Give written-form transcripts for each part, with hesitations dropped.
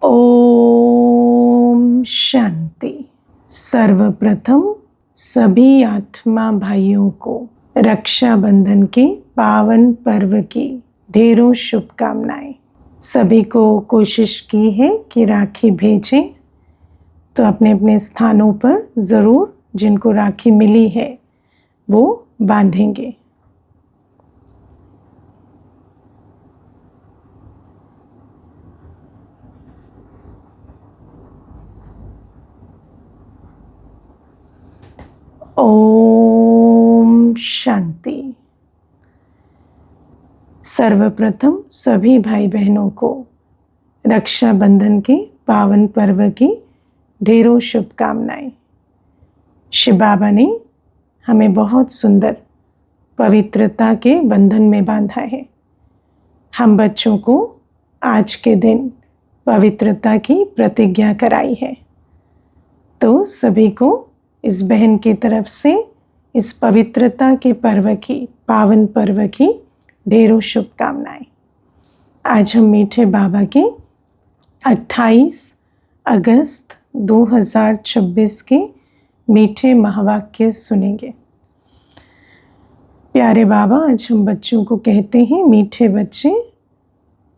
ओम शांति। सर्वप्रथम सभी आत्मा भाइयों को रक्षाबंधन के पावन पर्व की ढेरों शुभकामनाएं। सभी को कोशिश की है कि राखी भेजें, तो अपने अपने स्थानों पर ज़रूर जिनको राखी मिली है वो बांधेंगे। ओम शांति। सर्वप्रथम सभी भाई बहनों को रक्षाबंधन के पावन पर्व की ढेरों शुभकामनाएं। शिव बाबा ने हमें बहुत सुंदर पवित्रता के बंधन में बांधा है। हम बच्चों को आज के दिन पवित्रता की प्रतिज्ञा कराई है, तो सभी को इस बहन की तरफ से इस पवित्रता के पर्व की, पावन पर्व की ढेरों शुभकामनाएं। आज हम मीठे बाबा के 28 अगस्त 2026 के मीठे महावाक्य सुनेंगे। प्यारे बाबा, आज हम बच्चों को कहते हैं, मीठे बच्चे,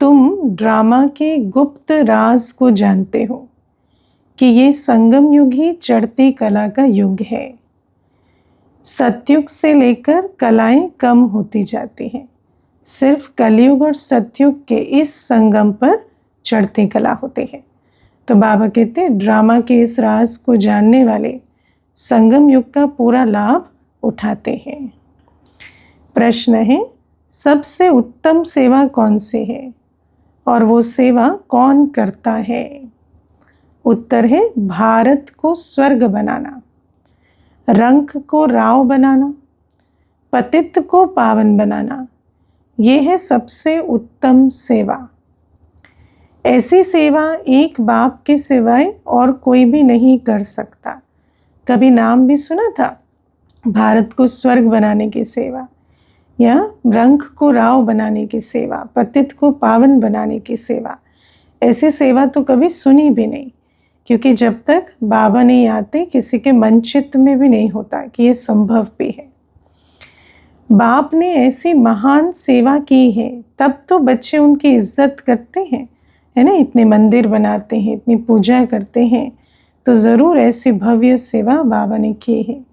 तुम ड्रामा के गुप्त राज को जानते हो कि ये संगम युग ही चढ़ती कला का युग है। सतयुग से लेकर कलाएं कम होती जाती हैं। सिर्फ कलयुग और सतयुग के इस संगम पर चढ़ती कला होती है। तो बाबा कहते हैं, ड्रामा के इस राज को जानने वाले संगम युग का पूरा लाभ उठाते हैं। प्रश्न है, सबसे उत्तम सेवा कौन सी है और वो सेवा कौन करता है? उत्तर है, भारत को स्वर्ग बनाना, रंक को राव बनाना, पतित को पावन बनाना। ये है सबसे उत्तम सेवा। ऐसी सेवा एक बाप के सिवाय और कोई भी नहीं कर सकता। कभी नाम भी सुना था, भारत को स्वर्ग बनाने की सेवा, या रंक को राव बनाने की सेवा, पतित को पावन बनाने की सेवा? ऐसी सेवा तो कभी सुनी भी नहीं, क्योंकि जब तक बाबा नहीं आते किसी के मन चित्त में भी नहीं होता कि ये संभव भी है। बाप ने ऐसी महान सेवा की है, तब तो बच्चे उनकी इज्जत करते हैं, है ना। इतने मंदिर बनाते हैं, इतनी पूजा करते हैं, तो ज़रूर ऐसी भव्य सेवा बाबा ने की है,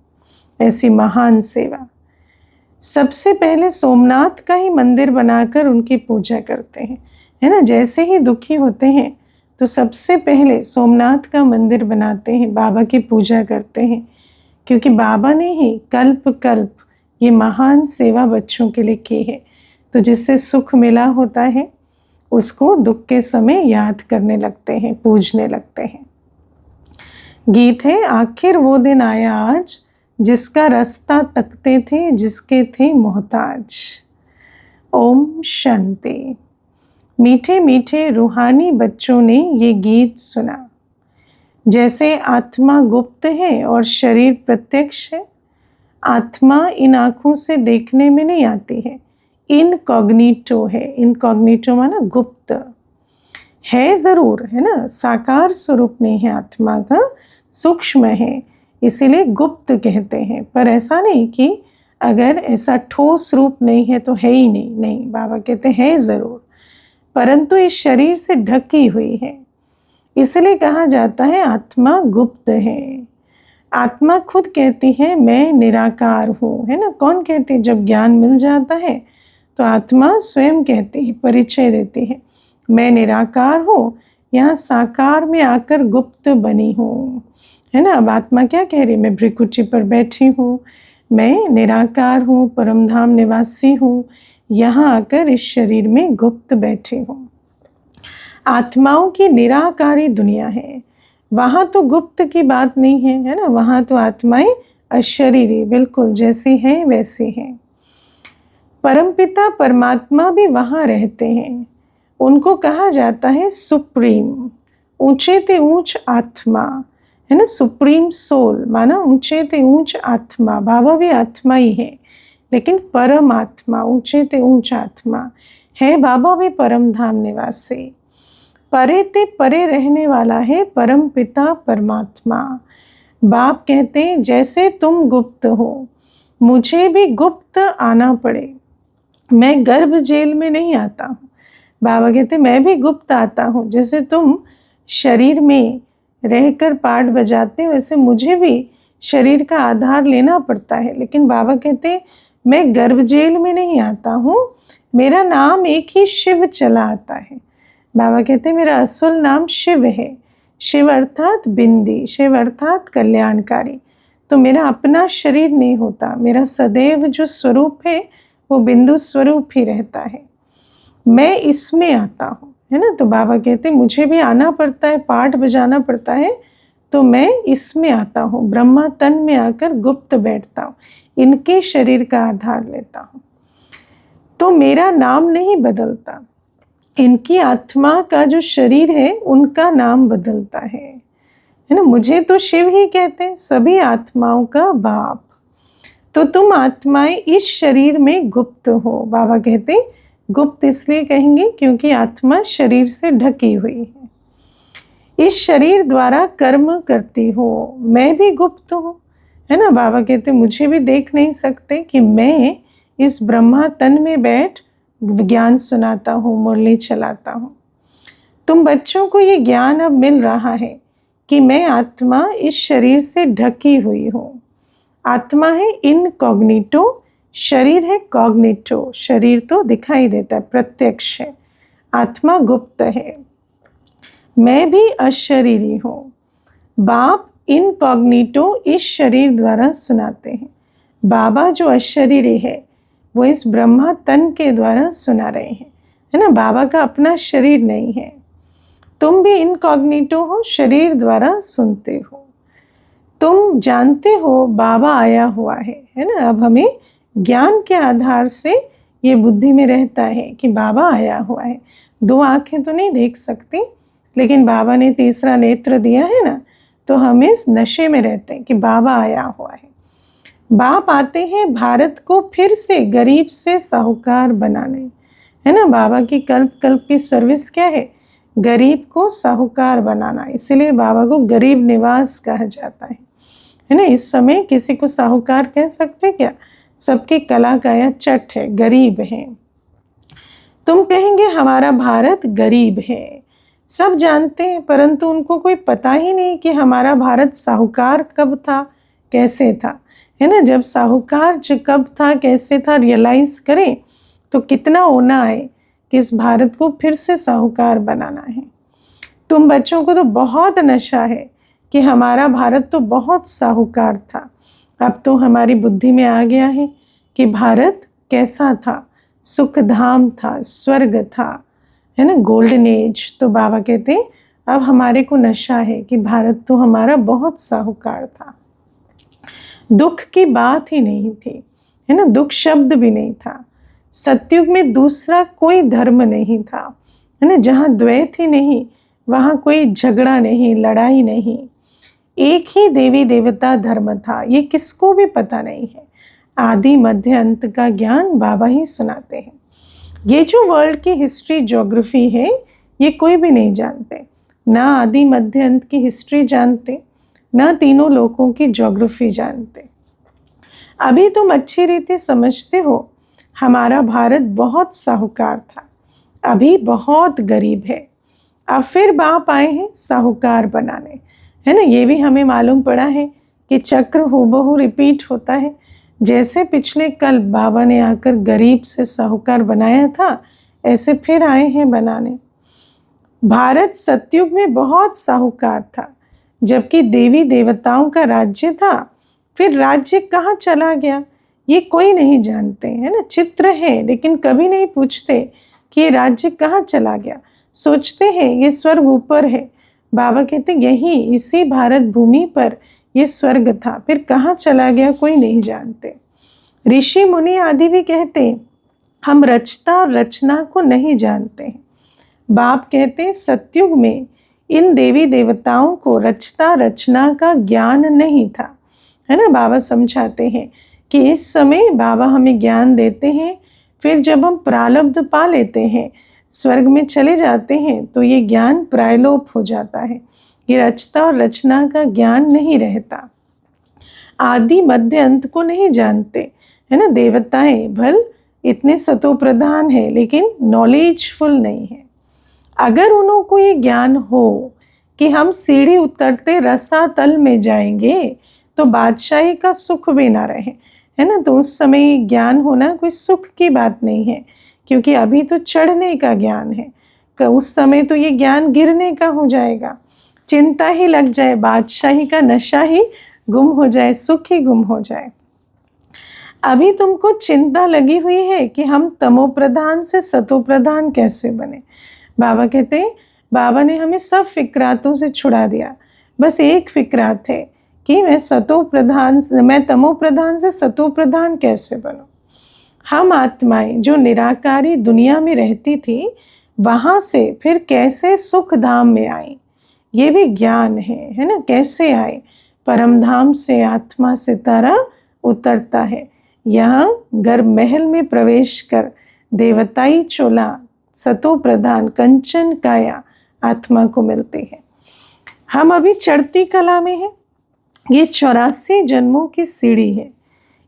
ऐसी महान सेवा। सबसे पहले सोमनाथ का ही मंदिर बनाकर उनकी पूजा करते हैं, है ना। जैसे ही दुखी होते हैं तो सबसे पहले सोमनाथ का मंदिर बनाते हैं, बाबा की पूजा करते हैं, क्योंकि बाबा ने ही कल्प कल्प ये महान सेवा बच्चों के लिए की है। तो जिससे सुख मिला होता है उसको दुख के समय याद करने लगते हैं, पूजने लगते हैं। गीत है, आखिर वो दिन आया आज जिसका रास्ता तकते थे, जिसके थे मोहताज। ओम शांति। मीठे मीठे रूहानी बच्चों ने ये गीत सुना। जैसे आत्मा गुप्त है और शरीर प्रत्यक्ष है, आत्मा इन आँखों से देखने में नहीं आती है, इनकॉग्निटो है। इनकॉग्निटो माना गुप्त है, ज़रूर, है ना। साकार स्वरूप नहीं है आत्मा का, सूक्ष्म है, इसीलिए गुप्त कहते हैं। पर ऐसा नहीं कि अगर ऐसा ठोस रूप नहीं है तो है ही नहीं, नहीं, बाबा कहते हैं ज़रूर, परंतु इस शरीर से ढकी हुई है, इसलिए कहा जाता है आत्मा गुप्त है। आत्मा खुद कहती है मैं निराकार हूँ, है ना। कौन कहती है? जब ज्ञान मिल जाता है तो आत्मा स्वयं कहती है, परिचय देती है, मैं निराकार हूँ, यहाँ साकार में आकर गुप्त बनी हूँ, है ना। अब आत्मा क्या कह रही है? मैं भ्रिकुटी पर बैठी हूँ, मैं निराकार हूँ, परमधाम निवासी हूँ, यहाँ आकर इस शरीर में गुप्त बैठी हूँ। आत्माओं की निराकारी दुनिया है, वहाँ तो गुप्त की बात नहीं है, है ना। वहाँ तो आत्माएं अशरीरी, बिल्कुल जैसी हैं वैसी हैं। परमपिता परमात्मा भी वहाँ रहते हैं, उनको कहा जाता है सुप्रीम, ऊंचे ते ऊंच आत्मा, है ना। सुप्रीम सोल माना ऊंचे ते ऊंच आत्मा। बाबा भी आत्मा ही है, लेकिन परम आत्मा, ऊंचे ते ऊंच आत्मा है। बाबा भी परम धाम निवासी। परे ते परे रहने वाला है परम पिता परमात्मा। बाप कहते हैं जैसे तुम गुप्त हो, मुझे भी गुप्त आना पड़े, मैं गर्भ जेल में नहीं आता हूँ। बाबा कहते मैं भी गुप्त आता हूँ, जैसे तुम शरीर में रहकर पाठ बजाते हो वैसे मुझे भी शरीर का आधार लेना पड़ता है। लेकिन बाबा कहते मैं गर्भ जेल में नहीं आता हूँ, मेरा नाम एक ही शिव चला आता है। बाबा कहते मेरा असल नाम शिव है। शिव अर्थात बिंदी, शिव अर्थात कल्याणकारी। तो मेरा अपना शरीर नहीं होता, मेरा सदैव जो स्वरूप है वो बिंदु स्वरूप ही रहता है। मैं इसमें आता हूँ, है ना। तो बाबा कहते मुझे भी आना पड़ता है, पाठ बजाना पड़ता है, तो मैं इसमें आता हूँ, ब्रह्मा तन में आकर गुप्त बैठता हूँ, इनके शरीर का आधार लेता हूँ। तो मेरा नाम नहीं बदलता, इनकी आत्मा का जो शरीर है उनका नाम बदलता है ना। मुझे तो शिव ही कहते हैं, सभी आत्माओं का बाप। तो तुम आत्माएं इस शरीर में गुप्त हो। बाबा कहते गुप्त इसलिए कहेंगे क्योंकि आत्मा शरीर से ढकी हुई है, इस शरीर द्वारा कर्म करती हो। मैं भी गुप्त हूँ, है ना। बाबा कहते मुझे भी देख नहीं सकते कि मैं इस ब्रह्मा तन में बैठ ज्ञान सुनाता हूँ, मुरली चलाता हूँ। तुम बच्चों को ये ज्ञान अब मिल रहा है कि मैं आत्मा इस शरीर से ढकी हुई हूँ। आत्मा है इनकॉग्निटो, शरीर है कॉग्निटो। शरीर तो दिखाई देता है, प्रत्यक्ष है, आत्मा गुप्त है। मैं भी अशरीरी हूँ। बाप इनकॉग्निटो इस शरीर द्वारा सुनाते हैं। बाबा जो अशरीरी है वो इस ब्रह्मा तन के द्वारा सुना रहे हैं, है ना। बाबा का अपना शरीर नहीं है। तुम भी इनकॉग्निटो हो, शरीर द्वारा सुनते हो। तुम जानते हो बाबा आया हुआ है ना। अब हमें ज्ञान के आधार से ये बुद्धि में रहता है कि बाबा आया हुआ है। दो आंखें तो नहीं देख सकती, लेकिन बाबा ने तीसरा नेत्र दिया है ना, तो हम इस नशे में रहते हैं कि बाबा आया हुआ है। बाप आते हैं भारत को फिर से गरीब से साहूकार बनाने, है ना। बाबा की कल्प कल्प की सर्विस क्या है? गरीब को साहूकार बनाना। इसलिए बाबा को गरीब निवास कहा जाता है ना। इस समय किसी को साहूकार कह सकते क्या? सबकी कला का यह चट है, गरीब है। तुम कहेंगे हमारा भारत गरीब है, सब जानते हैं, परंतु उनको कोई पता ही नहीं कि हमारा भारत साहूकार कब था, कैसे था, है ना। जब साहूकार जो कब था, कैसे था, रियलाइज करें तो कितना होना है कि इस भारत को फिर से साहूकार बनाना है। तुम बच्चों को तो बहुत नशा है कि हमारा भारत तो बहुत साहूकार था। अब तो हमारी बुद्धि में आ गया है कि भारत कैसा था, सुख धाम था, स्वर्ग था, है ना, गोल्डन एज। तो बाबा कहते हैं अब हमारे को नशा है कि भारत तो हमारा बहुत साहूकार था। दुख की बात ही नहीं थी, है ना, दुख शब्द भी नहीं था। सतयुग में दूसरा कोई धर्म नहीं था, है ना। जहाँ द्वैत ही नहीं, वहाँ कोई झगड़ा नहीं, लड़ाई नहीं, एक ही देवी देवता धर्म था। ये किसको भी पता नहीं है। आदि मध्य अंत का ज्ञान बाबा ही सुनाते हैं। ये जो वर्ल्ड की हिस्ट्री ज्योग्राफी है ये कोई भी नहीं जानते, ना आदि मध्य अंत की हिस्ट्री जानते, ना तीनों लोकों की ज्योग्राफी जानते। अभी तुम अच्छी रीति समझते हो हमारा भारत बहुत साहूकार था, अभी बहुत गरीब है। अब फिर बाप आए हैं साहूकार बनाने, है ना। ये भी हमें मालूम पड़ा है कि चक्र हूबहू रिपीट होता है। जैसे पिछले कल बाबा ने आकर गरीब से साहूकार बनाया था, ऐसे फिर आए हैं बनाने। भारत सतयुग में बहुत साहूकार था, जबकि देवी देवताओं का राज्य था। फिर राज्य कहाँ चला गया ये कोई नहीं जानते, है ना। चित्र है लेकिन कभी नहीं पूछते कि ये राज्य कहाँ चला गया। सोचते हैं ये स्वर्ग ऊपर है। बाबा कहते यही इसी भारत भूमि पर ये स्वर्ग था, फिर कहाँ चला गया कोई नहीं जानते। ऋषि मुनि आदि भी कहते हम रचता और रचना को नहीं जानते हैं। बाप कहते सतयुग में इन देवी देवताओं को रचता रचना का ज्ञान नहीं था, है ना। बाबा समझाते हैं कि इस समय बाबा हमें ज्ञान देते हैं, फिर जब हम प्रारब्ध पा लेते हैं स्वर्ग में चले जाते हैं तो ये ज्ञान प्रायलोप हो जाता है, ये रचता और रचना का ज्ञान नहीं रहता, आदि मध्य अंत को नहीं जानते, है ना। देवताएं भल इतने सतो प्रधान है लेकिन नॉलेजफुल नहीं है। अगर उनको ये ज्ञान हो कि हम सीढ़ी उतरते रसातल में जाएंगे तो बादशाही का सुख भी ना रहे, है ना। तो उस समय ज्ञान होना कोई सुख की बात नहीं है, क्योंकि अभी तो चढ़ने का ज्ञान है, उस समय तो ये ज्ञान गिरने का हो जाएगा, चिंता ही लग जाए, बादशाही का नशा ही गुम हो जाए, सुख ही गुम हो जाए। अभी तुमको चिंता लगी हुई है कि हम तमो प्रधान से सतो प्रधान कैसे बने। बाबा कहते हैं बाबा ने हमें सब फिक्रातों से छुड़ा दिया, बस एक फिक्रात है कि मैं तमो प्रधान से सतो प्रधान कैसे बनूं। हम आत्माएं जो निराकारी दुनिया में रहती थी वहाँ से फिर कैसे सुख धाम में आई, ये भी ज्ञान है ना। कैसे आए, परम धाम से आत्मा सितारा उतरता है, यहाँ गर्भ महल में प्रवेश कर देवताई चोला सतो प्रधान कंचन काया आत्मा को मिलती है। हम अभी चढ़ती कला में हैं, ये 84 जन्मों की सीढ़ी है,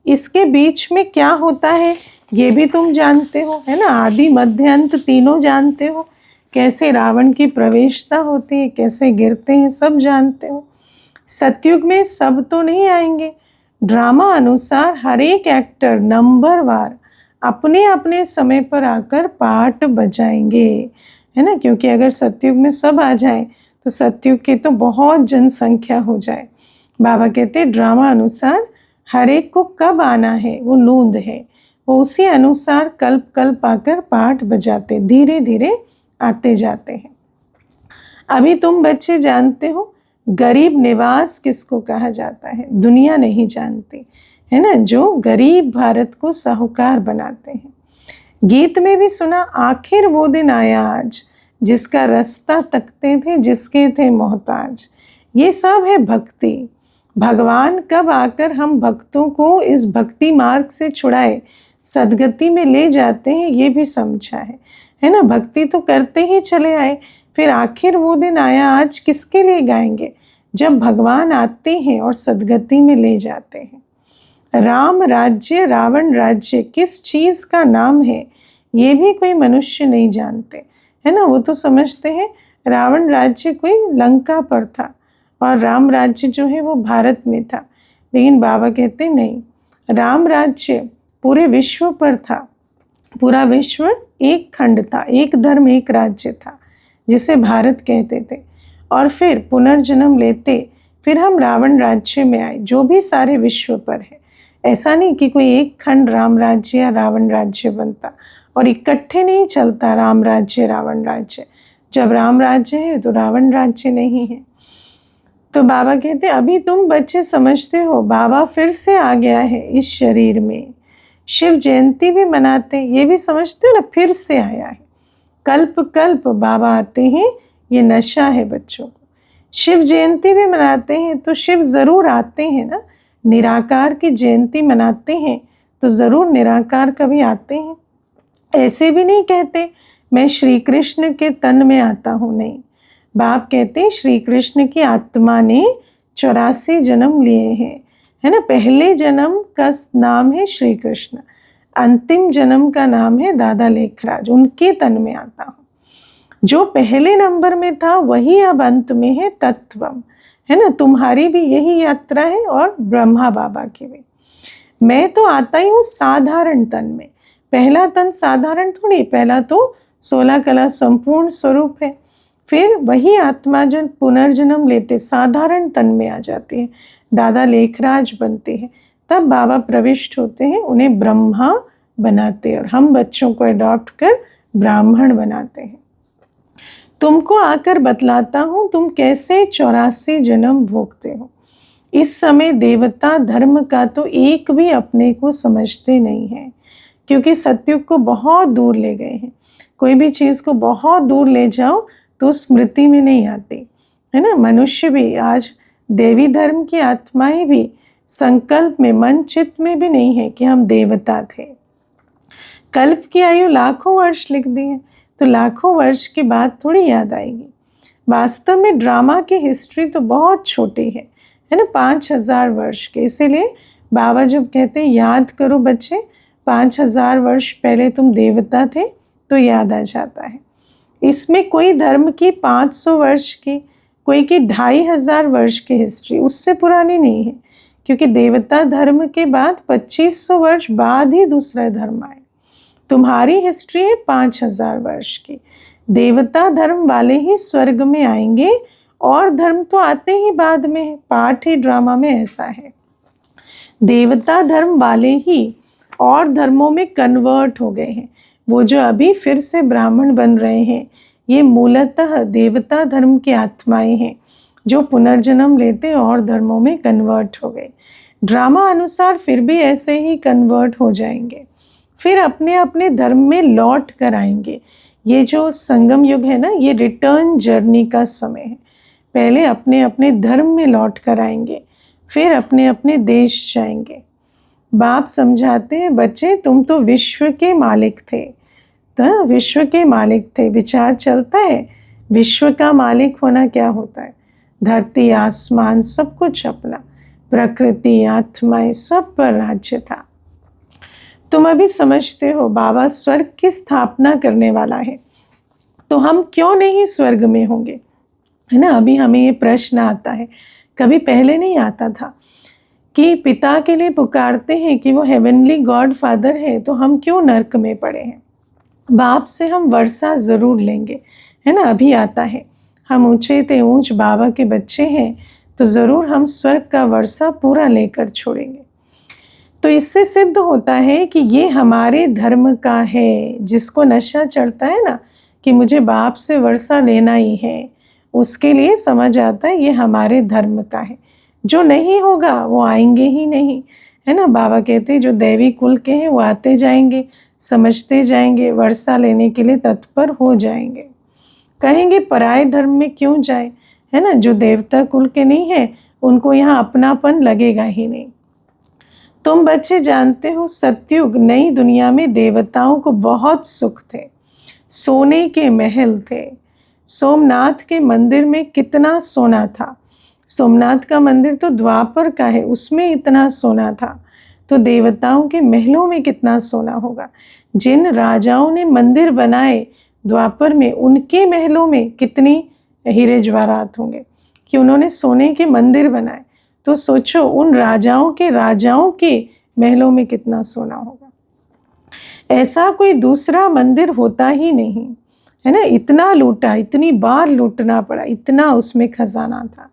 इसके बीच में क्या होता है ये भी तुम जानते हो, है ना। आदि मध्य अंत तीनों जानते हो, कैसे रावण की प्रवेशता होती है, कैसे गिरते हैं, सब जानते हो। सतयुग में सब तो नहीं आएंगे, ड्रामा अनुसार हर एक एक्टर नंबरवार अपने अपने समय पर आकर पार्ट बजाएंगे, है ना। क्योंकि अगर सतयुग में सब आ जाए तो सतयुग की तो बहुत जनसंख्या हो जाए। बाबा कहते ड्रामा अनुसार हर एक को कब आना है वो नूंद है, वो उसी अनुसार कल्प कल्प आकर पार्ट बजाते धीरे धीरे आते जाते हैं। अभी तुम बच्चे जानते हो गरीब निवास किसको कहा जाता है, दुनिया नहीं जानती, है ना। जो गरीब भारत को साहूकार बनाते हैं। गीत में भी सुना आखिर वो दिन आया आज जिसका रास्ता तकते थे जिसके थे मोहताज। ये सब है भक्ति। भगवान कब आकर हम भक्तों को इस भक्ति मार्ग से छुड़ाए सदगति में ले जाते हैं ये भी समझा है ना। भक्ति तो करते ही चले आए, फिर आखिर वो दिन आया आज किसके लिए गाएंगे, जब भगवान आते हैं और सदगति में ले जाते हैं। राम राज्य रावण राज्य किस चीज़ का नाम है ये भी कोई मनुष्य नहीं जानते, है ना। वो तो समझते हैं रावण राज्य कोई लंका पर था और राम राज्य जो है वो भारत में था, लेकिन बाबा कहते नहीं, राम राज्य पूरे विश्व पर था। पूरा विश्व एक खंड था, एक धर्म एक राज्य था जिसे भारत कहते थे। और फिर पुनर्जन्म लेते फिर हम रावण राज्य में आए जो भी सारे विश्व पर है। ऐसा नहीं कि कोई एक खंड राम राज्य या रावण राज्य बनता और इकट्ठे नहीं चलता राम राज्य रावण राज्य। जब राम राज्य है तो रावण राज्य नहीं है। तो बाबा कहते अभी तुम बच्चे समझते हो बाबा फिर से आ गया है इस शरीर में। शिव जयंती भी मनाते, ये भी समझते हो ना, फिर से आया है। कल्प कल्प बाबा आते हैं, ये नशा है बच्चों को। शिव जयंती भी मनाते हैं तो शिव ज़रूर आते हैं ना। निराकार की जयंती मनाते हैं तो ज़रूर निराकार कभी आते हैं। ऐसे भी नहीं कहते मैं श्री कृष्ण के तन में आता हूँ, नहीं। बाप कहते हैं श्री कृष्ण की आत्मा ने 84 जन्म लिए हैं, है ना। पहले जन्म का नाम है श्री कृष्ण, अंतिम जन्म का नाम है दादा लेखराज, उनके तन में आता हूँ। जो पहले नंबर में था वही अब अंत में है तत्वम, है ना। तुम्हारी भी यही यात्रा है और ब्रह्मा बाबा की भी। मैं तो आता ही हूँ साधारण तन में, पहला तन साधारण थोड़ी, पहला तो 16 कला संपूर्ण स्वरूप है। फिर वही आत्मा जन पुनर्जन्म लेते साधारण तन में आ जाती है, दादा लेखराज बनते हैं, तब बाबा प्रविष्ट होते हैं, उन्हें ब्रह्मा बनाते हैं और हम बच्चों को अडॉप्ट कर ब्राह्मण बनाते हैं। तुमको आकर बतलाता हूँ तुम कैसे 84 जन्म भोगते हो। इस समय देवता धर्म का तो एक भी अपने को समझते नहीं है, क्योंकि सतयुग को बहुत दूर ले गए हैं। कोई भी चीज़ को बहुत दूर ले जाओ तो स्मृति में नहीं आती, है ना। मनुष्य भी आज देवी धर्म की आत्माएं भी संकल्प में मन चित्त में भी नहीं है कि हम देवता थे। कल्प की आयु लाखों वर्ष लिख दी है, तो लाखों वर्ष के बाद थोड़ी याद आएगी। वास्तव में ड्रामा की हिस्ट्री तो बहुत छोटी है ना, 5000 वर्ष के। इसीलिए बाबा जब कहते हैं याद करो बच्चे, 5000 वर्ष पहले तुम देवता थे, तो याद आ जाता है। इसमें कोई धर्म की 500 वर्ष की, कोई की 2500 वर्ष की हिस्ट्री उससे पुरानी नहीं है, क्योंकि देवता धर्म के बाद 2500 वर्ष बाद ही दूसरा धर्म आए। तुम्हारी हिस्ट्री है 5000 वर्ष की। देवता धर्म वाले ही स्वर्ग में आएंगे, और धर्म तो आते ही बाद में है। पाठ ही ड्रामा में ऐसा है, देवता धर्म वाले ही और धर्मों में कन्वर्ट हो गए हैं। वो जो अभी फिर से ब्राह्मण बन रहे हैं, ये मूलतः देवता धर्म की आत्माएं हैं जो पुनर्जन्म लेते और धर्मों में कन्वर्ट हो गए। ड्रामा अनुसार फिर भी ऐसे ही कन्वर्ट हो जाएंगे, फिर अपने अपने धर्म में लौट कर आएंगे। ये जो संगम युग है ना, ये रिटर्न जर्नी का समय है। पहले अपने अपने धर्म में लौट कर आएंगे, फिर अपने अपने देश जाएंगे। बाप समझाते हैं, बच्चे तुम तो विश्व के मालिक थे, तो विश्व के मालिक थे। विचार चलता है विश्व का मालिक होना क्या होता है। धरती आसमान सब कुछ अपना, प्रकृति आत्माएं सब पर राज्य था। तुम अभी समझते हो बाबा स्वर्ग की स्थापना करने वाला है, तो हम क्यों नहीं स्वर्ग में होंगे, है ना। अभी हमें ये प्रश्न आता है, कभी पहले नहीं आता था, कि पिता के लिए पुकारते हैं कि वो हेवनली गॉड फादर है, तो हम क्यों नर्क में पड़े हैं। बाप से हम वर्षा ज़रूर लेंगे, है ना। अभी आता है, हम ऊंचे ते ऊंच बाबा के बच्चे हैं, तो ज़रूर हम स्वर्ग का वर्षा पूरा लेकर छोड़ेंगे। तो इससे सिद्ध होता है कि ये हमारे धर्म का है। जिसको नशा चढ़ता है ना कि मुझे बाप से वर्षा लेना ही है, उसके लिए समझ आता है ये हमारे धर्म का है। जो नहीं होगा वो आएंगे ही नहीं, है ना। बाबा कहते हैं जो दैवी कुल के हैं वो आते जाएंगे, समझते जाएंगे, वर्षा लेने के लिए तत्पर हो जाएंगे। कहेंगे पराये धर्म में क्यों जाए, है ना। जो देवता कुल के नहीं है उनको यहाँ अपनापन लगेगा ही नहीं। तुम बच्चे जानते हो सतयुग नई दुनिया में देवताओं को बहुत सुख थे, सोने के महल थे। सोमनाथ के मंदिर में कितना सोना था। सोमनाथ का मंदिर तो द्वापर का है, उसमें इतना सोना था, तो देवताओं के महलों में कितना सोना होगा। जिन राजाओं ने मंदिर बनाए द्वापर में, उनके महलों में कितनी हीरे जवाहरात होंगे कि उन्होंने सोने के मंदिर बनाए। तो सोचो उन राजाओं के महलों में कितना सोना होगा। ऐसा कोई दूसरा मंदिर होता ही नहीं, है ना। इतना लूटा, इतनी बार लूटना पड़ा, इतना उसमें खजाना था।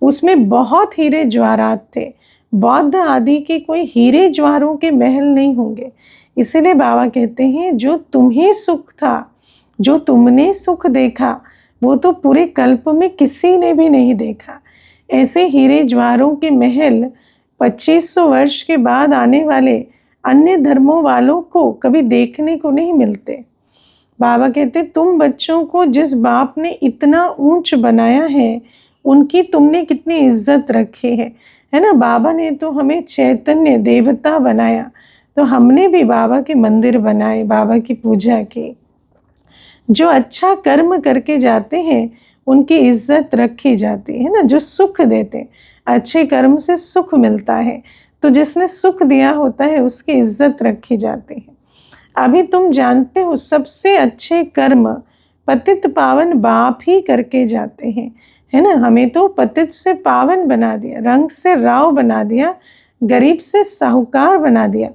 उसमें बहुत हीरे जवाहरात थे। बौद्ध आदि के कोई हीरे जवाहरों के महल नहीं होंगे। इसीलिए बाबा कहते हैं जो तुम्हें सुख था, जो तुमने सुख देखा, वो तो पूरे कल्प में किसी ने भी नहीं देखा। ऐसे हीरे जवाहरों के महल 2500 वर्ष के बाद आने वाले अन्य धर्मों वालों को कभी देखने को नहीं मिलते। बाबा कहते तुम बच्चों को जिस बाप ने इतना ऊंच बनाया है, उनकी तुमने कितनी इज्जत रखी है ना। बाबा ने तो हमें चैतन्य देवता बनाया, तो हमने भी बाबा के मंदिर बनाए, बाबा की पूजा की। जो अच्छा कर्म करके जाते हैं उनकी इज्जत रखी जाती है ना। जो सुख देते, अच्छे कर्म से सुख मिलता है, तो जिसने सुख दिया होता है उसकी इज्जत रखी जाती है। अभी तुम जानते हो सबसे अच्छे कर्म पतित पावन बाप ही करके जाते हैं, है ना। हमें तो पतित से पावन बना दिया, रंग से राव बना दिया, गरीब से साहूकार बना दिया,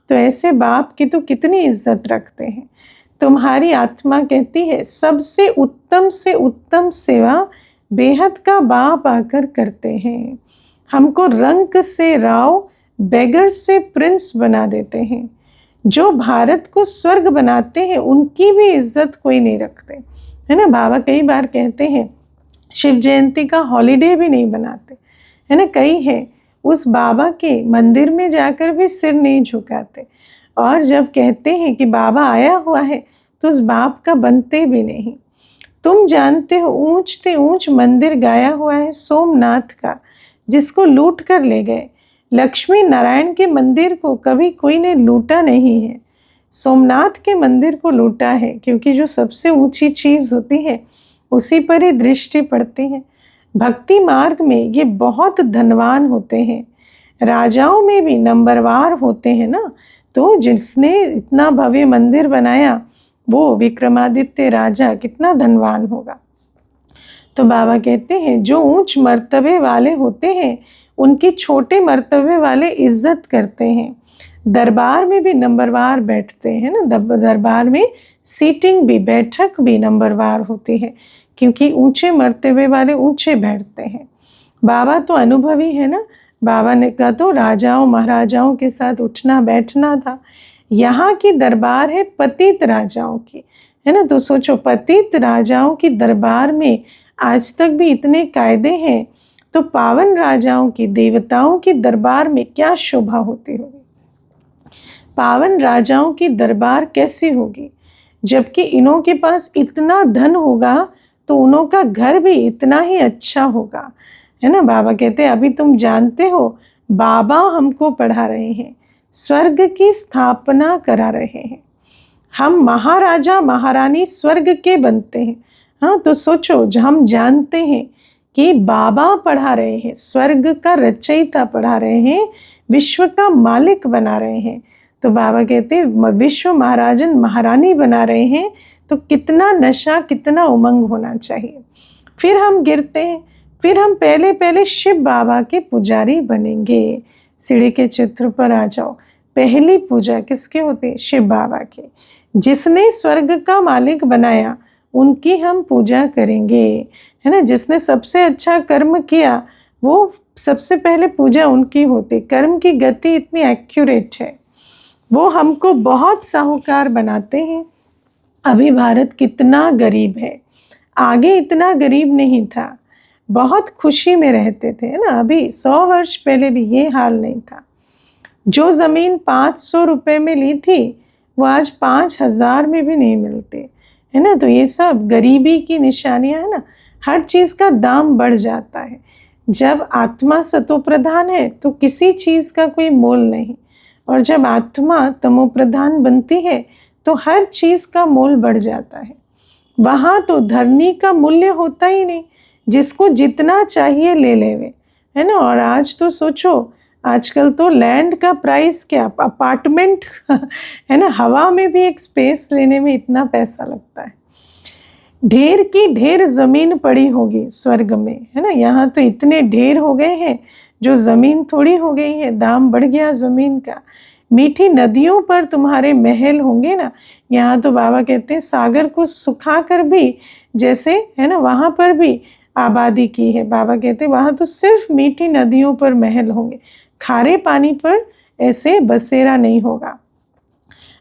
तो ऐसे बाप की तो कितनी इज्जत रखते हैं। तुम्हारी आत्मा कहती है सबसे उत्तम सेवा बेहद का बाप आकर करते हैं। हमको रंक से राव, बेगर से प्रिंस बना देते हैं। जो भारत को स्वर्ग बनाते हैं उनकी भी इज्जत कोई नहीं रखते, है ना। बाबा कई बार कहते हैं शिव जयंती का हॉलीडे भी नहीं बनाते, है ना। कई है उस बाबा के मंदिर में जाकर भी सिर नहीं झुकाते, और जब कहते हैं कि बाबा आया हुआ है तो उस बाप का बनते भी नहीं। तुम जानते हो ऊंच से ऊंच मंदिर गाया हुआ है सोमनाथ का, जिसको लूट कर ले गए। लक्ष्मी नारायण के मंदिर को कभी कोई ने लूटा नहीं है, सोमनाथ के मंदिर को लूटा है, क्योंकि जो सबसे ऊंची चीज होती है उसी पर ही दृष्टि पड़ती है। भक्ति मार्ग में ये बहुत धनवान होते हैं, राजाओं में भी नंबरवार होते हैं ना। तो जिसने इतना भव्य मंदिर बनाया वो विक्रमादित्य राजा कितना धनवान होगा। तो बाबा कहते हैं जो ऊंच मर्तबे वाले होते हैं उनकी छोटे मर्तबे वाले इज्जत करते हैं। दरबार में भी नंबरवार बैठते हैं ना, दरबार में सीटिंग भी, बैठक भी नंबरवार होती है, क्योंकि ऊंचे मर्तबे वाले ऊंचे बैठते हैं। बाबा तो अनुभवी है ना, बाबा ने कहा तो राजाओं महाराजाओं के साथ उठना बैठना था। यहाँ की दरबार है पतित राजाओं की, है ना। तो सोचो, पतित राजाओं की दरबार में आज तक भी इतने कायदे हैं, तो पावन राजाओं की, देवताओं की दरबार में क्या शोभा होती होगी। पावन राजाओं की दरबार कैसी होगी, जबकि इन्हों के पास इतना धन होगा तो उन्हों का घर भी इतना ही अच्छा होगा, है ना। बाबा कहते हैं अभी तुम जानते हो बाबा हमको पढ़ा रहे हैं, स्वर्ग की स्थापना करा रहे हैं, हम महाराजा महारानी स्वर्ग के बनते हैं। हाँ, तो सोचो, जो हम जानते हैं कि बाबा पढ़ा रहे हैं, स्वर्ग का रचयिता पढ़ा रहे हैं, विश्व का मालिक बना रहे हैं, तो बाबा कहते हैं विश्व महाराजन महारानी बना रहे हैं, तो कितना नशा कितना उमंग होना चाहिए। फिर हम गिरते हैं, फिर हम पहले पहले शिव बाबा के पुजारी बनेंगे। सीढ़ी के चित्र पर आ जाओ, पहली पूजा किसके होती है? शिव बाबा की। जिसने स्वर्ग का मालिक बनाया उनकी हम पूजा करेंगे, है ना। जिसने सबसे अच्छा कर्म किया वो सबसे पहले पूजा उनकी होती। कर्म की गति इतनी एक्यूरेट है, वो हमको बहुत साहूकार बनाते हैं। अभी भारत कितना गरीब है, आगे इतना गरीब नहीं था, बहुत खुशी में रहते थे, है ना। अभी 100 वर्ष पहले भी ये हाल नहीं था। जो ज़मीन 500 रुपये में ली थी वो आज 5000 में भी नहीं मिलती, है ना। तो ये सब गरीबी की निशानियां है ना। हर चीज़ का दाम बढ़ जाता है। जब आत्मा सतोप्रधान है तो किसी चीज़ का कोई मोल नहीं, और जब आत्मा तमोप्रधान बनती है तो हर चीज़ का मोल बढ़ जाता है। वहाँ तो धरनी का मूल्य होता ही नहीं, जिसको जितना चाहिए ले लेवे, है ना। और आज तो सोचो, आजकल तो लैंड का प्राइस क्या, अपार्टमेंट है ना, हवा में भी एक स्पेस लेने में इतना पैसा लगता है। ढेर की ढेर ज़मीन पड़ी होगी स्वर्ग में, है ना। यहाँ तो इतने ढेर हो गए हैं जो ज़मीन थोड़ी हो गई है, दाम बढ़ गया ज़मीन का। मीठी नदियों पर तुम्हारे महल होंगे ना। यहाँ तो बाबा कहते हैं सागर को सुखा कर भी, जैसे है ना, वहाँ पर भी आबादी की है। बाबा कहते हैं वहाँ तो सिर्फ मीठी नदियों पर महल होंगे, खारे पानी पर ऐसे बसेरा नहीं होगा।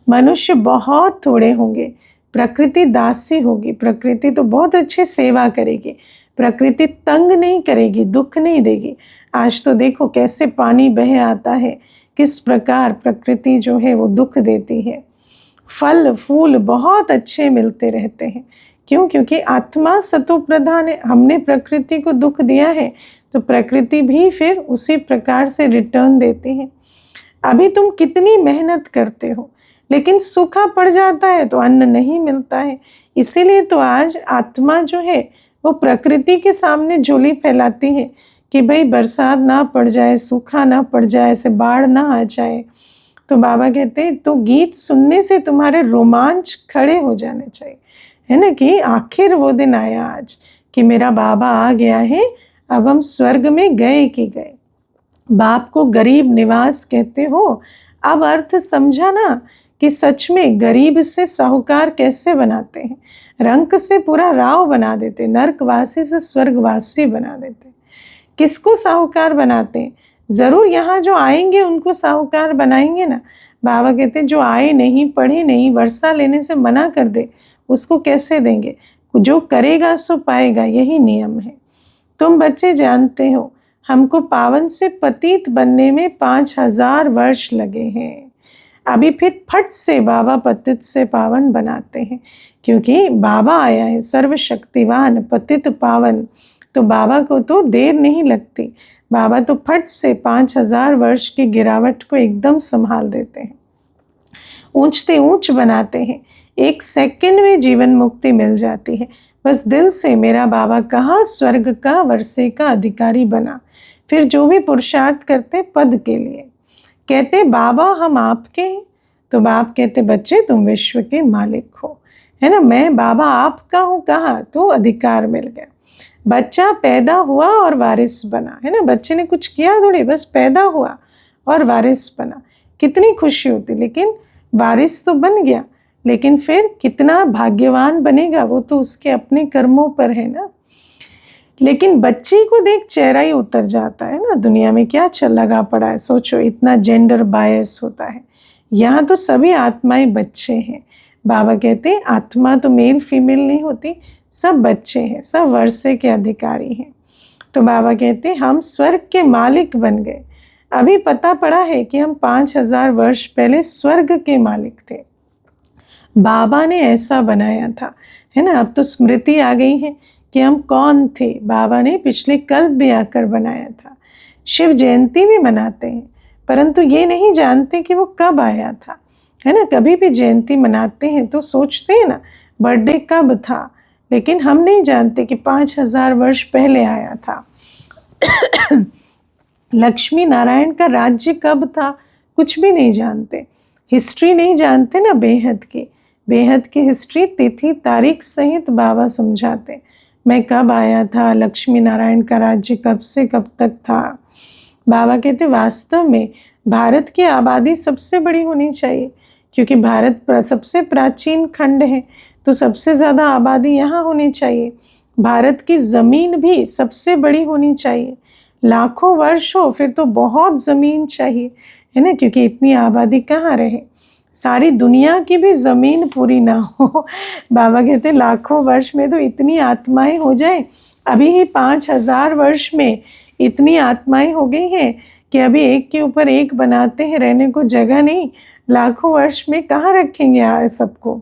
मनुष्य बहुत थोड़े होंगे, प्रकृति दासी होगी, प्रकृति तो बहुत अच्छे सेवा करेगी, प्रकृति तंग नहीं करेगी, दुख नहीं देगी। आज तो देखो कैसे पानी बह आता है, किस प्रकार प्रकृति जो है वो दुख देती है। फल फूल बहुत अच्छे मिलते रहते हैं, क्यों? क्योंकि आत्मा सतोप्रधान है। हमने प्रकृति को दुख दिया है तो प्रकृति भी फिर उसी प्रकार से रिटर्न देती है। अभी तुम कितनी मेहनत करते हो, लेकिन सूखा पड़ जाता है तो अन्न नहीं मिलता है। इसीलिए तो आज आत्मा जो है वो प्रकृति के सामने झोली फैलाती है कि भाई बरसात ना पड़ जाए, सूखा ना पड़ जाए, ऐसे बाढ़ ना आ जाए। तो बाबा कहते हैं तो गीत सुनने से तुम्हारे रोमांच खड़े हो जाने चाहिए, है ना, कि आखिर वो दिन आया आज कि मेरा बाबा आ गया है, अब हम स्वर्ग में गए कि गए। बाप को गरीब निवास कहते हो, अब अर्थ समझा ना कि सच में गरीब से साहूकार कैसे बनाते हैं। रंक से पूरा राव बना देते, नरकवासी से स्वर्गवासी बना देते। किसको साहूकार बनाते हैं? ज़रूर यहाँ जो आएंगे उनको साहूकार बनाएंगे ना। बाबा कहते हैं जो आए नहीं, पढ़े नहीं, वर्षा लेने से मना कर दे उसको कैसे देंगे? जो करेगा सो पाएगा, यही नियम है। तुम बच्चे जानते हो हमको पावन से पतित बनने में 5000 वर्ष लगे हैं। अभी फिर फट से बाबा पतित से पावन बनाते हैं, क्योंकि बाबा आया है सर्वशक्तिवान पतित पावन। तो बाबा को तो देर नहीं लगती, बाबा तो फट से 5000 वर्ष की गिरावट को एकदम संभाल देते हैं। ऊंचते ऊंच बनाते हैं, 1 सेकंड में जीवन मुक्ति मिल जाती है। बस दिल से मेरा बाबा कहा, स्वर्ग का वर्षे का अधिकारी बना। फिर जो भी पुरुषार्थ करते पद के लिए, कहते बाबा हम आपके हैं, तो बाप कहते बच्चे तुम विश्व के मालिक हो, है ना। मैं बाबा आपका हूँ कहा तो अधिकार मिल गया। बच्चा पैदा हुआ और वारिस बना, है ना। बच्चे ने कुछ किया थोड़ी, बस पैदा हुआ और वारिस बना, कितनी खुशी होती। लेकिन वारिस तो बन गया, लेकिन फिर कितना भाग्यवान बनेगा वो तो उसके अपने कर्मों पर है ना। लेकिन बच्ची को देख चेहरा ही उतर जाता है ना, दुनिया में क्या चल लगा पड़ा है। सोचो इतना जेंडर बायस होता है। यहाँ तो सभी आत्माएं बच्चे हैं। बाबा कहते हैं आत्मा तो मेल फीमेल नहीं होती, सब बच्चे हैं, सब वर्षे के अधिकारी हैं। तो बाबा कहते हैं हम स्वर्ग के मालिक बन गए। अभी पता पड़ा है कि हम 5000 वर्ष पहले स्वर्ग के मालिक थे, बाबा ने ऐसा बनाया था, है ना। अब तो स्मृति आ गई है कि हम कौन थे। बाबा ने पिछले कल्प भी आकर बनाया था। शिव जयंती भी मनाते हैं, परंतु ये नहीं जानते कि वो कब आया था, है ना। कभी भी जयंती मनाते हैं तो सोचते हैं ना बर्थडे कब था, लेकिन हम नहीं जानते कि 5000 वर्ष पहले आया था। लक्ष्मी नारायण का राज्य कब था, कुछ भी नहीं जानते। हिस्ट्री नहीं जानते ना बेहद की हिस्ट्री तिथि तारीख सहित बाबा समझाते। मैं कब आया था, लक्ष्मी नारायण का राज्य कब से कब तक था। बाबा कहते वास्तव में भारत की आबादी सबसे बड़ी होनी चाहिए, क्योंकि भारत सबसे प्राचीन खंड है, तो सबसे ज़्यादा आबादी यहाँ होनी चाहिए। भारत की ज़मीन भी सबसे बड़ी होनी चाहिए, लाखों वर्ष हो फिर तो बहुत ज़मीन चाहिए, है ना, क्योंकि इतनी आबादी कहाँ रहे। सारी दुनिया की भी ज़मीन पूरी ना हो। बाबा कहते लाखों वर्ष में तो इतनी आत्माएं हो जाए। अभी ही 5000 वर्ष में इतनी आत्माएं हो गई हैं कि अभी एक के ऊपर एक बनाते हैं, रहने को जगह नहीं। लाखों वर्ष में कहाँ रखेंगे सबको।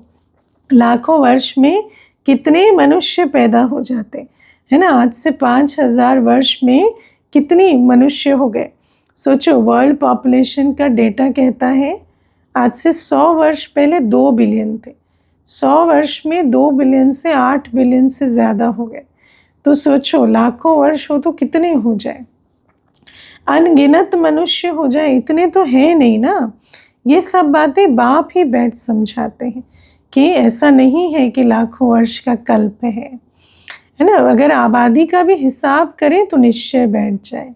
लाखों वर्ष में कितने मनुष्य पैदा हो जाते, है ना। आज से 5000 वर्ष में कितनी मनुष्य हो गए। सोचो वर्ल्ड पॉपुलेशन का डेटा कहता है आज से 100 वर्ष पहले 2 बिलियन थे, 100 वर्ष में 2 बिलियन से 8 बिलियन से ज़्यादा हो गए। तो सोचो लाखों वर्ष हो तो कितने हो जाए, अनगिनत मनुष्य हो जाए, इतने तो है नहीं ना। ये सब बातें बाप ही बैठ समझाते हैं कि ऐसा नहीं है कि लाखों वर्ष का कल्प है ना। अगर आबादी का भी हिसाब करें तो निश्चय बैठ जाए।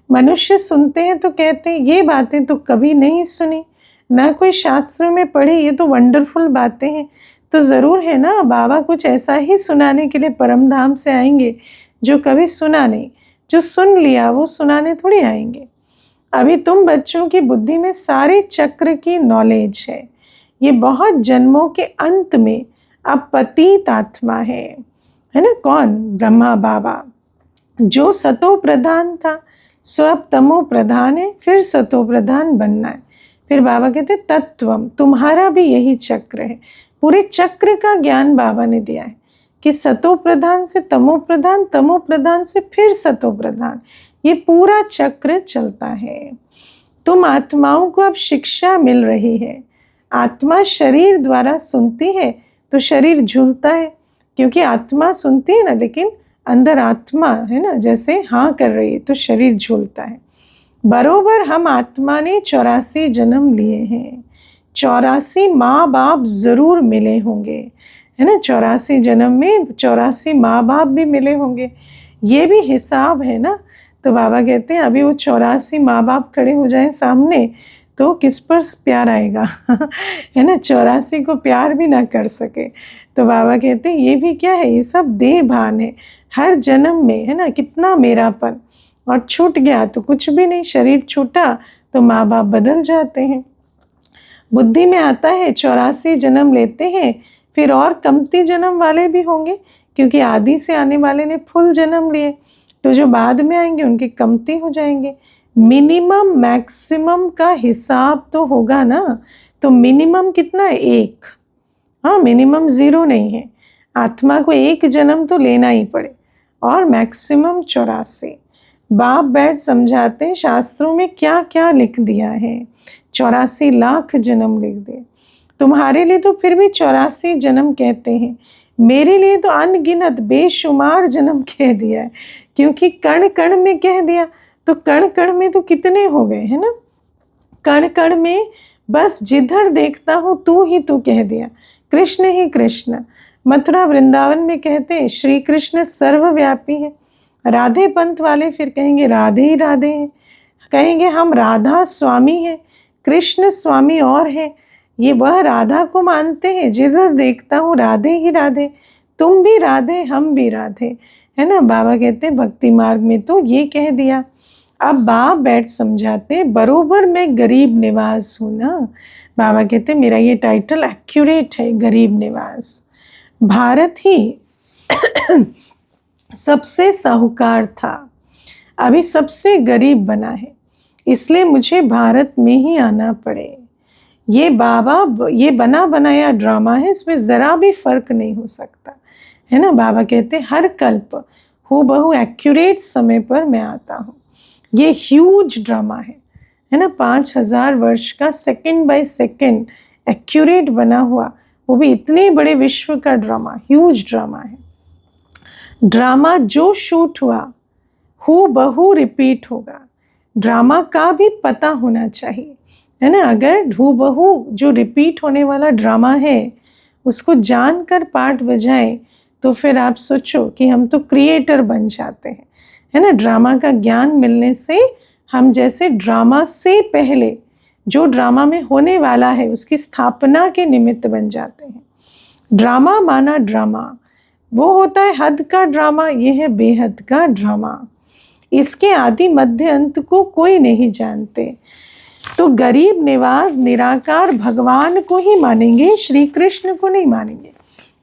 मनुष्य सुनते हैं तो कहते हैं ये बातें तो कभी नहीं सुनी, ना कोई शास्त्र में पढ़ी, ये तो वंडरफुल बातें हैं। तो ज़रूर है ना बाबा कुछ ऐसा ही सुनाने के लिए परम धाम से आएंगे जो कभी सुना नहीं। जो सुन लिया वो सुनाने थोड़ी आएंगे। अभी तुम बच्चों की बुद्धि में सारे चक्र की नॉलेज है। ये बहुत जन्मों के अंत में अब पतित आत्मा है ना। कौन? ब्रह्मा बाबा, जो सतो प्रधान था सो अब तमो प्रधान है, फिर सतो प्रधान बनना है। फिर बाबा कहते तत्वम, तुम्हारा भी यही चक्र है। पूरे चक्र का ज्ञान बाबा ने दिया है कि सतो प्रधान से तमो प्रधान, तमो प्रधान से फिर सतो प्रधान, ये पूरा चक्र चलता है। तुम आत्माओं को अब शिक्षा मिल रही है। आत्मा शरीर द्वारा सुनती है तो शरीर झूलता है, क्योंकि आत्मा सुनती है ना, लेकिन अंदर आत्मा है ना, जैसे हाँ कर रही है तो शरीर झूलता है। बरोबर हम आत्मा ने 84 जन्म लिए हैं, 84 माँ बाप जरूर मिले होंगे, है ना। 84 जन्म में 84 माँ बाप भी मिले होंगे, ये भी हिसाब है ना। तो बाबा कहते हैं अभी वो 84 माँ बाप खड़े हो जाएं सामने तो किस पर प्यार आएगा, है ना। 84 को प्यार भी ना कर सके। तो बाबा कहते हैं ये भी क्या है, ये सब देह भान है। हर जन्म में है ना कितना मेरापन, और छूट गया तो कुछ भी नहीं। शरीर छूटा तो माँ बाप बदल जाते हैं। बुद्धि में आता है 84 जन्म लेते हैं, फिर और कमती जन्म वाले भी होंगे, क्योंकि आदि से आने वाले ने फुल जन्म लिए, तो जो बाद में आएंगे उनके कमती हो जाएंगे। मिनिमम मैक्सिमम का हिसाब तो होगा ना। तो मिनिमम कितना है? 1। हाँ, मिनिमम 0 नहीं है। आत्मा को 1 जन्म तो लेना ही पड़े, और मैक्सिमम 84। बाप बैठ समझाते हैं शास्त्रों में क्या क्या लिख दिया है। 84 लाख जन्म लिख दिए। तुम्हारे लिए तो फिर भी 84 जन्म कहते हैं, मेरे लिए तो अनगिनत बेशुमार जन्म कह दिया है, क्योंकि कण कण में कह दिया, तो कण कण में तो कितने हो गए, है ना। कण कण में बस जिधर देखता हूँ तू ही तू कह दिया, कृष्ण ही कृष्ण। मथुरा वृंदावन में कहते हैं श्री कृष्ण सर्वव्यापी है। राधे पंथ वाले फिर कहेंगे राधे ही राधे हैं, कहेंगे हम राधा स्वामी हैं, कृष्ण स्वामी और हैं। ये वह राधा को मानते हैं जिधर देखता हूँ राधे ही राधे, तुम भी राधे हम भी राधे, है ना। बाबा कहते हैं भक्ति मार्ग में तो ये कह दिया। अब बाप बैठ समझाते बरोबर मैं गरीब निवास हूँ ना। बाबा कहते मेरा ये टाइटल एक्यूरेट है, गरीब निवास। भारत ही सबसे साहूकार था, अभी सबसे गरीब बना है, इसलिए मुझे भारत में ही आना पड़े। ये बाबा ये बना बनाया ड्रामा है, इसमें ज़रा भी फर्क नहीं हो सकता, है ना। बाबा कहते हर कल्प हूबहू एक्यूरेट समय पर मैं आता हूँ। ये ह्यूज ड्रामा है ना, 5000 वर्ष का सेकंड बाय सेकंड एक्यूरेट बना हुआ, वो भी इतने बड़े विश्व का ड्रामा, ह्यूज ड्रामा है। ड्रामा जो शूट हुआ हूबहू रिपीट होगा, ड्रामा का भी पता होना चाहिए, है ना। अगर हूबहू जो रिपीट होने वाला ड्रामा है उसको जानकर पाठ बजाएं तो फिर आप सोचो कि हम तो क्रिएटर बन जाते हैं, है ना। ड्रामा का ज्ञान मिलने से हम जैसे ड्रामा से पहले जो ड्रामा में होने वाला है उसकी स्थापना के निमित्त बन जाते हैं। ड्रामा माना ड्रामा वो होता है हद का ड्रामा, ये है बेहद का ड्रामा। इसके आदि मध्य अंत को कोई नहीं जानते। तो गरीब निवास निराकार भगवान को ही मानेंगे, श्री कृष्ण को नहीं मानेंगे।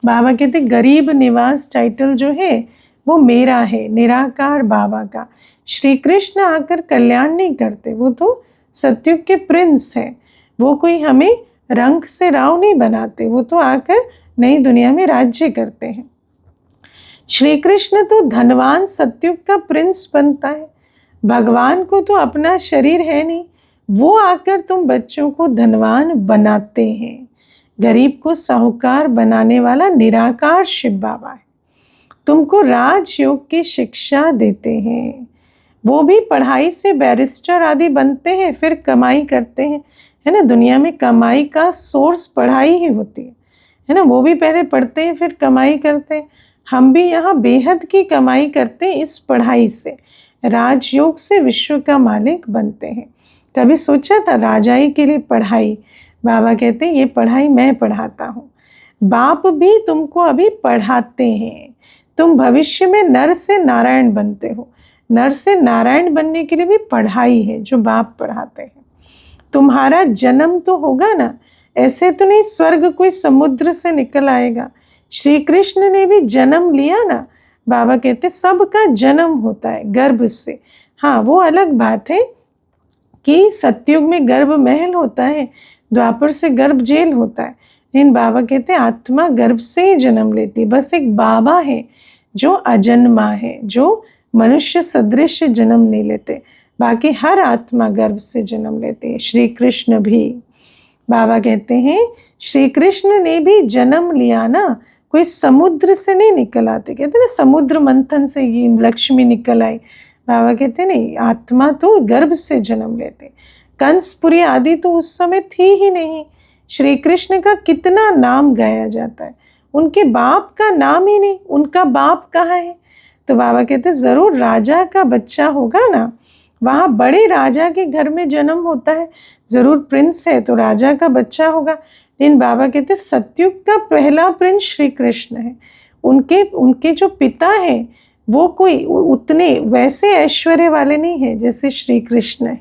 बाबा कहते गरीब निवास टाइटल जो है वो मेरा है, निराकार बाबा का। श्री कृष्ण आकर कल्याण नहीं करते, वो तो सतयुग के प्रिंस है, वो कोई हमें रंग से राव नहीं बनाते, वो तो आकर नई दुनिया में राज्य करते हैं। श्री कृष्ण तो धनवान सतयुग का प्रिंस बनता है, भगवान को तो अपना शरीर है नहीं, वो आकर तुम बच्चों को धनवान बनाते हैं। गरीब को साहूकार बनाने वाला निराकार शिव बाबा है, तुमको राजयोग की शिक्षा देते हैं। वो भी पढ़ाई से बैरिस्टर आदि बनते हैं, फिर कमाई करते हैं, है ना। दुनिया में कमाई का सोर्स पढ़ाई ही होती है ना। वो भी पहले पढ़ते हैं फिर कमाई करते हैं। हम भी यहाँ बेहद की कमाई करते हैं इस पढ़ाई से, राजयोग से विश्व का मालिक बनते हैं। कभी सोचा था राजाई के लिए पढ़ाई? बाबा कहते हैं ये पढ़ाई मैं पढ़ाता हूँ, बाप भी तुमको अभी पढ़ाते हैं। तुम भविष्य में नर से नारायण बनते हो, नर से नारायण बनने के लिए भी पढ़ाई है जो बाप पढ़ाते हैं। तुम्हारा जन्म तो होगा ना, ऐसे तो नहीं स्वर्ग कोई समुद्र से निकल आएगा। श्री कृष्ण ने भी जन्म लिया ना, बाबा कहते सबका जन्म होता है गर्भ से। हाँ वो अलग बात है कि सतयुग में गर्भ महल होता है, द्वापर से गर्भ जेल होता है, लेकिन बाबा कहते हैं आत्मा गर्भ से ही जन्म लेती है। बस एक बाबा है जो अजन्मा है, जो मनुष्य सदृश जन्म नहीं लेते, बाकी हर आत्मा गर्भ से जन्म लेती है, श्री कृष्ण भी। बाबा कहते हैं श्री कृष्ण ने भी जन्म लिया ना, कोई समुद्र से नहीं निकल आते। कहते ना समुद्र मंथन से ये लक्ष्मी निकल आई, बाबा कहते नहीं, आत्मा तो गर्भ से जन्म लेते। कंसपुरी आदि तो उस समय थी ही नहीं। श्री कृष्ण का कितना नाम गाया जाता है, उनके बाप का नाम ही नहीं, उनका बाप कहाँ है? तो बाबा कहते ज़रूर राजा का बच्चा होगा ना, वहाँ बड़े राजा के घर में जन्म होता है, ज़रूर प्रिंस है तो राजा का बच्चा होगा। लेकिन बाबा कहते सतयुग का पहला प्रिंस श्री कृष्ण है। उनके जो पिता हैं वो कोई उतने वैसे ऐश्वर्य वाले नहीं है जैसे श्री कृष्ण है,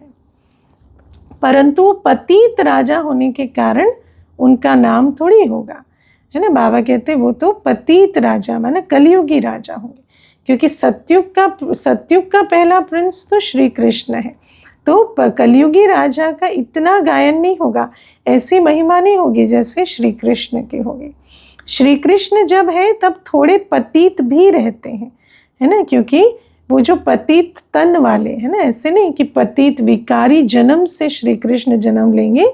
परंतु पतित राजा होने के कारण उनका नाम थोड़ी होगा, है ना। बाबा कहते वो तो पतित राजा माना कलयुगी राजा होंगे, क्योंकि सतयुग का पहला प्रिंस तो श्री कृष्ण है। तो कलयुगी राजा का इतना गायन नहीं होगा, ऐसी महिमा नहीं होगी जैसे श्री कृष्ण की होगी। श्री कृष्ण जब है तब थोड़े पतित भी रहते हैं, है ना, क्योंकि वो जो पतित तन वाले है ना, ऐसे नहीं कि पतित विकारी जन्म से श्री कृष्ण जन्म लेंगे,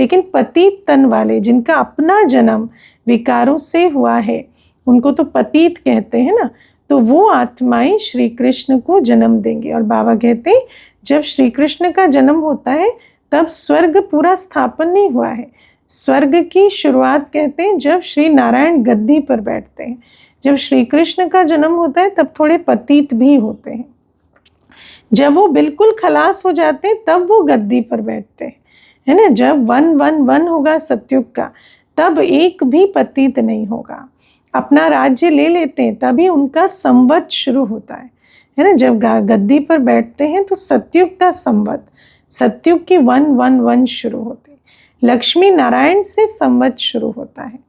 लेकिन पतित तन वाले जिनका अपना जन्म विकारों से हुआ है उनको तो पतित कहते हैं ना, तो वो आत्माएं श्री कृष्ण को जन्म देंगे। और बाबा कहते हैं जब श्री कृष्ण का जन्म होता है तब स्वर्ग पूरा स्थापन नहीं हुआ है। स्वर्ग की शुरुआत कहते हैं जब श्री नारायण गद्दी पर बैठते हैं। जब श्री कृष्ण का जन्म होता है तब थोड़े पतित भी होते हैं। जब वो बिल्कुल खलास हो जाते हैं तब वो गद्दी पर बैठते हैं, है ना। जब 111 होगा सतयुग का तब एक भी पतित नहीं होगा। अपना राज्य ले लेते हैं तभी उनका संवत शुरू होता है ना। जब गद्दी पर बैठते हैं तो सतयुग का संवत, सतयुग की 111 शुरू होती है। लक्ष्मी नारायण से संवत शुरू होता है।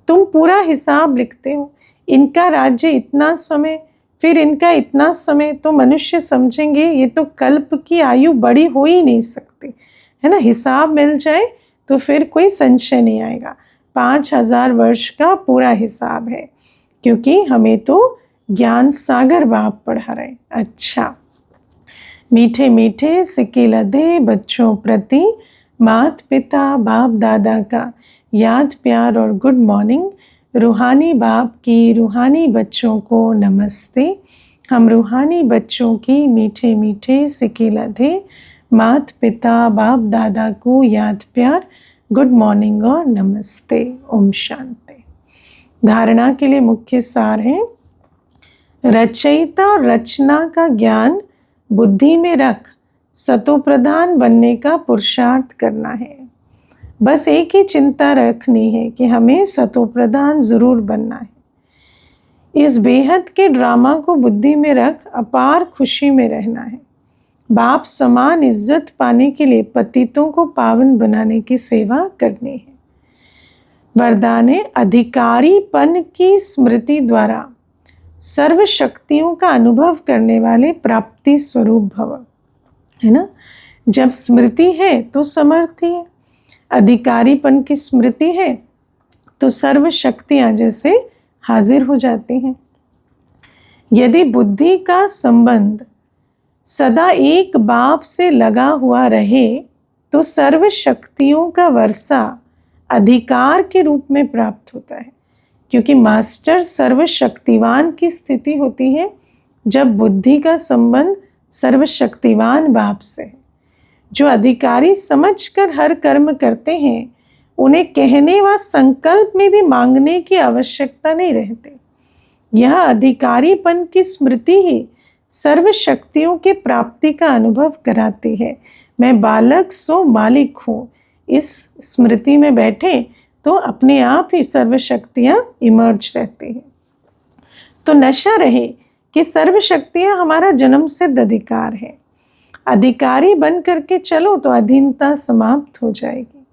तुम पूरा हिसाब लिखते हो, इनका राज्य इतना समय, फिर इनका इतना समय, तो मनुष्य समझेंगे ये तो कल्प की आयु बड़ी हो ही नहीं सकती, है ना। हिसाब मिल जाए तो फिर कोई संशय नहीं आएगा। 5000 वर्ष का पूरा हिसाब है, क्योंकि हमें तो ज्ञान सागर बाप पढ़ा रहे। अच्छा, मीठे मीठे सिक्के लदे बच्चों प्रति माता पिता बाप दादा का याद प्यार और गुड मॉर्निंग। रूहानी बाप की रूहानी बच्चों को नमस्ते। हम रूहानी बच्चों की मीठे मीठे सिक्के लदे माता पिता बाप दादा को याद प्यार, गुड मॉर्निंग और नमस्ते। ओम शांति। धारणा के लिए मुख्य सार है, रचयिता और रचना का ज्ञान बुद्धि में रख सतो प्रधान बनने का पुरुषार्थ करना है। बस एक ही चिंता रखनी है कि हमें सतो प्रधान जरूर बनना है। इस बेहद के ड्रामा को बुद्धि में रख अपार खुशी में रहना है। बाप समान इज्जत पाने के लिए पतितों को पावन बनाने की सेवा करनी है। वरदान है, अधिकारीपन की स्मृति द्वारा सर्व शक्तियों का अनुभव करने वाले प्राप्ति स्वरूप भव, है ना। जब स्मृति है तो समर्थी है, अधिकारीपन की स्मृति है तो सर्व शक्तियां जैसे हाजिर हो जाती हैं। यदि बुद्धि का संबंध सदा एक बाप से लगा हुआ रहे तो सर्व शक्तियों का वर्षा अधिकार के रूप में प्राप्त होता है, क्योंकि मास्टर सर्वशक्तिवान की स्थिति होती है जब बुद्धि का संबंध सर्वशक्तिवान बाप से है। जो अधिकारी समझकर हर कर्म करते हैं उन्हें कहने व संकल्प में भी मांगने की आवश्यकता नहीं रहती। यह अधिकारीपन की स्मृति ही सर्व शक्तियों के प्राप्ति का अनुभव कराती है। मैं बालक सो मालिक हूँ, इस स्मृति में बैठे तो अपने आप ही सर्व शक्तियाँ इमर्ज रहती हैं। तो नशा रहे कि सर्व शक्तियाँ हमारा जन्म सिद्ध अधिकार है। अधिकारी बन करके चलो तो अधीनता समाप्त हो जाएगी।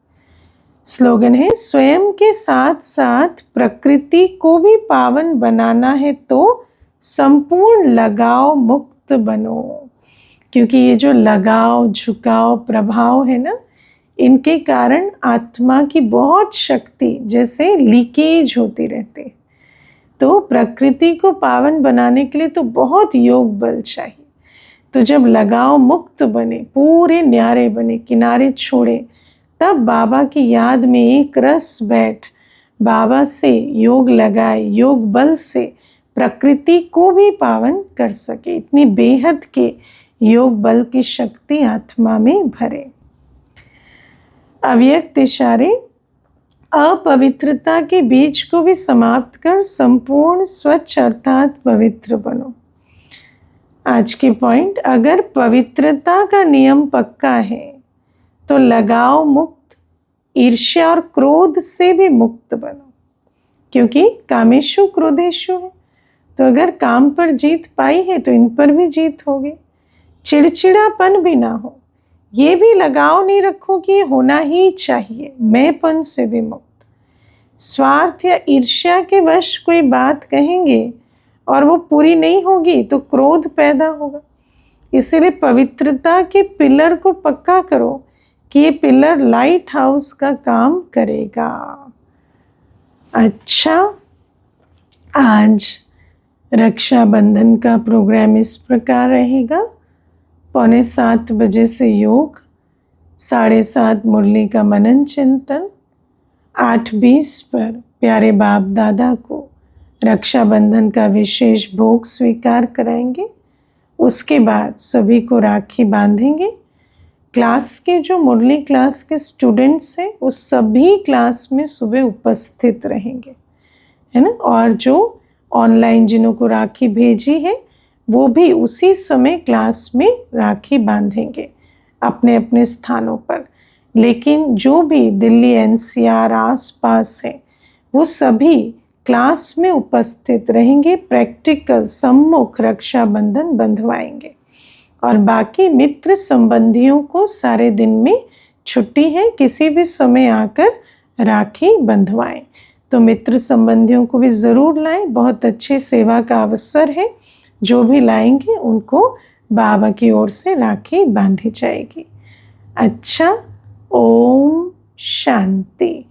स्लोगन है, स्वयं के साथ साथ प्रकृति को भी पावन बनाना है तो संपूर्ण लगाव मुक्त बनो। क्योंकि ये जो लगाव झुकाव प्रभाव है ना, इनके कारण आत्मा की बहुत शक्ति जैसे लीकेज होती रहती है। तो प्रकृति को पावन बनाने के लिए तो बहुत योग बल चाहिए। तो जब लगाव मुक्त बने, पूरे न्यारे बने, किनारे छोड़े, तब बाबा की याद में एक रस बैठ बाबा से योग लगाए, योग बल से प्रकृति को भी पावन कर सके। इतनी बेहद के योग बल की शक्ति आत्मा में भरे। अव्यक्त इशारे, अपवित्रता के बीज को भी समाप्त कर संपूर्ण स्वच्छ अर्थात पवित्र बनो। आज के पॉइंट, अगर पवित्रता का नियम पक्का है तो लगाव मुक्त, ईर्ष्या और क्रोध से भी मुक्त बनो, क्योंकि कामेशु क्रोधेशु है। तो अगर काम पर जीत पाई है तो इन पर भी जीत होगी। चिड़चिड़ापन भी ना हो, ये भी लगाव नहीं रखो कि ये होना ही चाहिए, मैंपन से भी मुक्त। स्वार्थ या ईर्ष्या के वश कोई बात कहेंगे और वो पूरी नहीं होगी तो क्रोध पैदा होगा। इसीलिए पवित्रता के पिलर को पक्का करो कि ये पिलर लाइट हाउस का काम करेगा। अच्छा, आज रक्षाबंधन का प्रोग्राम इस प्रकार रहेगा। 6:45 बजे से योग, 7:30 मुरली का मनन चिंतन, 8:20 पर प्यारे बाप दादा को रक्षाबंधन का विशेष भोग स्वीकार कराएंगे। उसके बाद सभी को राखी बांधेंगे। क्लास के जो मुरली क्लास के स्टूडेंट्स हैं वो सभी क्लास में सुबह उपस्थित रहेंगे, है ना। और जो ऑनलाइन जिन्हों को राखी भेजी है वो भी उसी समय क्लास में राखी बांधेंगे अपने अपने स्थानों पर। लेकिन जो भी दिल्ली एनसीआर आस पास है वो सभी क्लास में उपस्थित रहेंगे, प्रैक्टिकल सम्मुख रक्षाबंधन बंधवाएंगे। और बाकी मित्र संबंधियों को सारे दिन में छुट्टी है, किसी भी समय आकर राखी बंधवाएं। तो मित्र संबंधियों को भी ज़रूर लाएं, बहुत अच्छी सेवा का अवसर है। जो भी लाएंगे उनको बाबा की ओर से राखी बांधी जाएगी। अच्छा, ओम शांति।